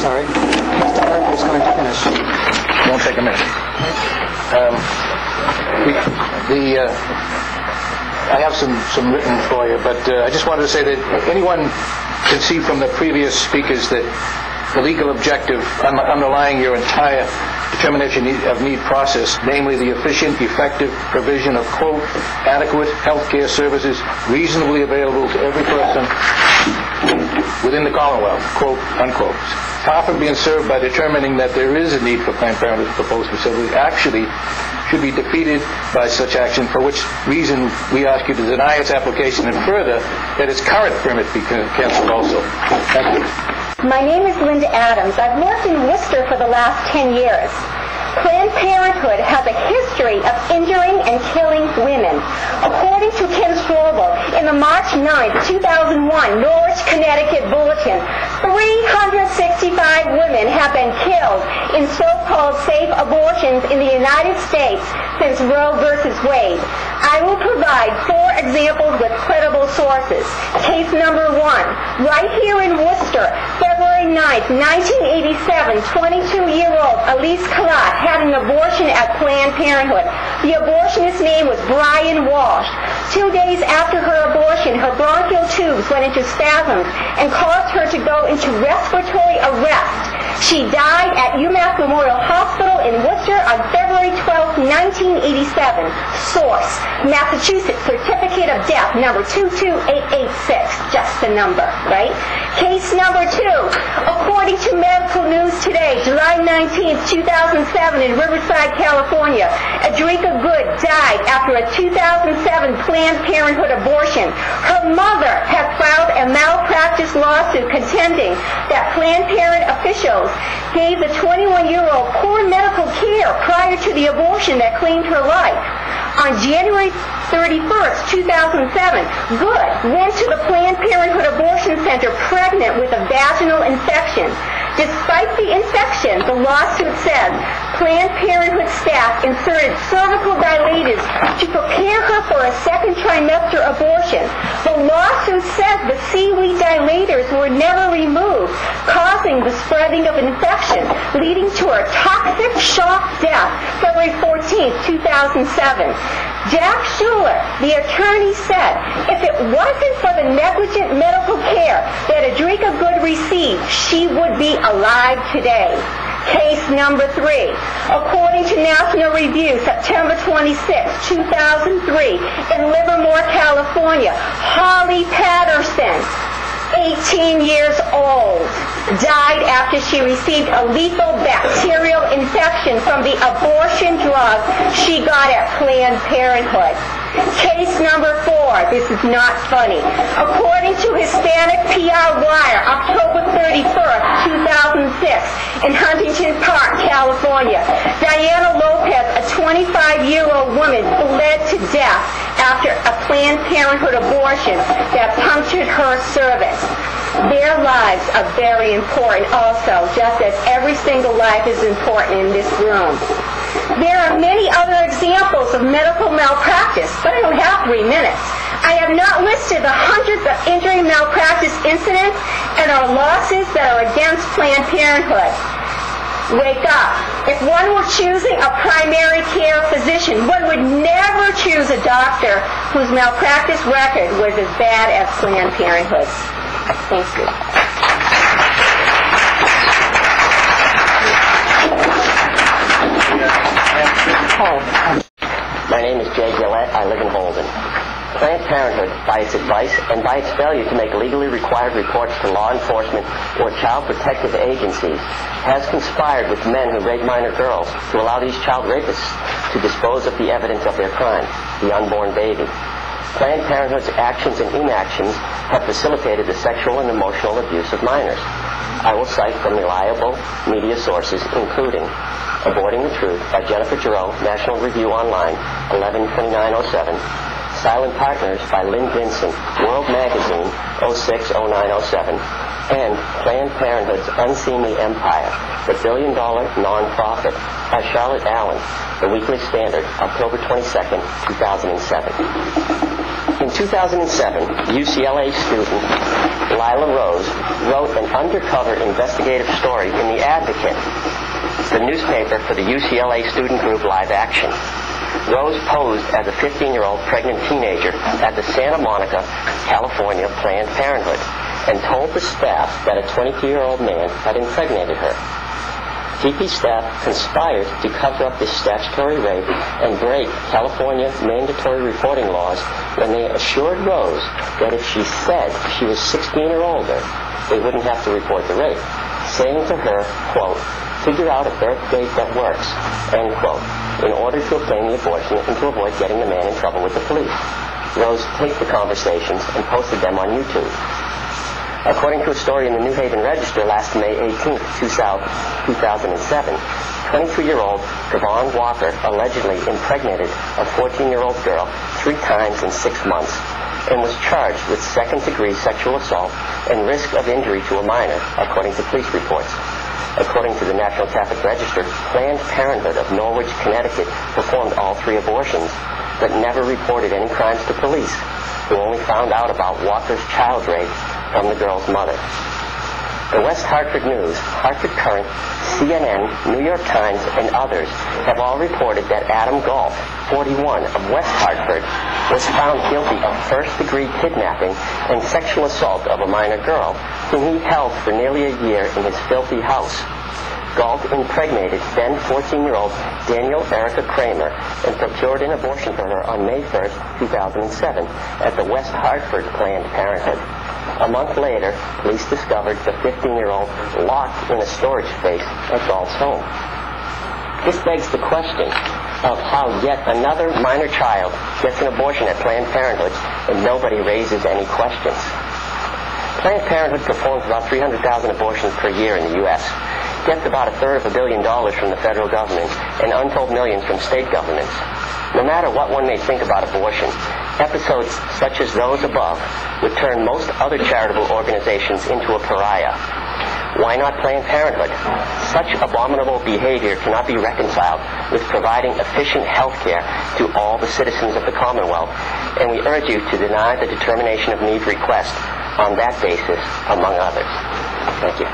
sorry. Mr. Parker is going to finish. It won't take a minute. I have some written for you, but I just wanted to say that anyone can see from the previous speakers that the legal objective underlying your entire determination of need process, namely the efficient, effective provision of, quote, adequate health care services reasonably available to every person within the Commonwealth, quote, unquote. Far from being served by determining that there is a need for Planned Parenthood's proposed facility, actually should be defeated by such action, for which reason we ask you to deny its application, and further, that its current permit be canceled also. Thank you. My name is Linda Adams. I've lived in Worcester for the last 10 years. Planned Parenthood has a history of injuring and killing women. According to Ken Strobel, in the March 9, 2001 Norwich, Connecticut Bulletin, 365 women have been killed in so-called safe abortions in the United States since Roe v. Wade. I will provide 4 examples with credible sources. Case number 1, right here in Worcester, February 9, 1987, 22-year-old Elise Kalat had an abortion at Planned Parenthood. The abortionist's name was Brian Walsh. 2 days after her abortion, her bronchial tubes went into spasms and caused her to go into respiratory arrest. She died at UMass Memorial Hospital in Worcester on February 12, 1987. Source, Massachusetts Certificate of Death, number 22886. Just the number, right? Case number 2. According to Medical News Today, July 19, 2007, in Riverside, California, Adrika Good died after a 2007 Planned Parenthood abortion. Her mother has filed a malpractice lawsuit contending that Planned Parenthood officials gave the 21-year-old poor medical care prior to the abortion that claimed her life. On January 31st, 2007, Good went to the Planned Parenthood Abortion Center pregnant with a vaginal infection. Despite the infection, the lawsuit says Planned Parenthood staff inserted cervical dilators to prepare her for a second trimester abortion. The lawsuit says the seaweed dilators were never removed, causing the spreading of infection, leading to her toxic shock death February 14, 2007. Jack Schuler, the attorney, said if it wasn't for the negligent medical care that Adrika Good received, she would be alive today. Case number 3. According to National Review, September 26, 2003, in Livermore, California, Holly Patterson, 18 years old, died after she received a lethal bacterial infection from the abortion drug she got at Planned Parenthood. Case number 4. This is not funny. According to Hispanic PR Wire, October 31st, 2006, in Huntington Park, California, Diana Lopez, a 25-year-old woman, bled to death after a Planned Parenthood abortion that punctured her cervix. Their lives are very important also, just as every single life is important in this room. There are many other examples of medical malpractice, but I don't have 3 minutes. I have not listed the hundreds of injury malpractice incidents and our lawsuits that are against Planned Parenthood. Wake up. If one were choosing a primary care physician, one would never choose a doctor whose malpractice record was as bad as Planned Parenthood's. Thank you. My name is Jay Gillette. I live in Holden. Planned Parenthood, by its advice and by its failure to make legally required reports to law enforcement or child protective agencies, has conspired with men who rape minor girls to allow these child rapists to dispose of the evidence of their crime, the unborn baby. Planned Parenthood's actions and inactions have facilitated the sexual and emotional abuse of minors. I will cite from reliable media sources, including Aborting the Truth by Jennifer Giroux, National Review Online, 11/29/07, Silent Partners by Lynn Vincent, World Magazine, 06/09/07, and Planned Parenthood's Unseemly Empire, the billion-dollar nonprofit by Charlotte Allen, The Weekly Standard, October 22nd, 2007. In 2007, UCLA student Lila Rose, wrote an undercover investigative story in The Advocate, the newspaper for the UCLA student group Live Action. Rose posed as a 15-year-old pregnant teenager at the Santa Monica, California Planned Parenthood and told the staff that a 22-year-old man had impregnated her. TP staff conspired to cover up this statutory rape and break California mandatory reporting laws when they assured Rose that if she said she was 16 or older, they wouldn't have to report the rape, saying to her, quote, "Figure out a birth date that works," end quote, in order to obtain the abortion and to avoid getting the man in trouble with the police. Rose taped the conversations and posted them on YouTube. According to a story in the New Haven Register last May 18, 2007, 22-year-old Devon Walker allegedly impregnated a 14-year-old girl 3 times in 6 months and was charged with second-degree sexual assault and risk of injury to a minor, according to police reports. According to the National Catholic Register, Planned Parenthood of Norwich, Connecticut performed all 3 abortions, but never reported any crimes to police, who only found out about Walker's child rape from the girl's mother. The West Hartford News, Hartford Current, CNN, New York Times, and others have all reported that Adam Galt, 41, of West Hartford, was found guilty of first-degree kidnapping and sexual assault of a minor girl, whom he held for nearly a year in his filthy house. Galt impregnated then 14-year-old Daniel Erica Kramer and procured an abortion for her on May 1st, 2007 at the West Hartford Planned Parenthood. A month later, police discovered the 15-year-old locked in a storage space at Galt's home. This begs the question of how yet another minor child gets an abortion at Planned Parenthood and nobody raises any questions. Planned Parenthood performs about 300,000 abortions per year in the U.S., gets about $250 million from the federal government and untold millions from state governments. No matter what one may think about abortion, episodes such as those above would turn most other charitable organizations into a pariah. Why not Planned Parenthood? Such abominable behavior cannot be reconciled with providing efficient health care to all the citizens of the Commonwealth, and we urge you to deny the determination of need request on that basis, among others. Thank you.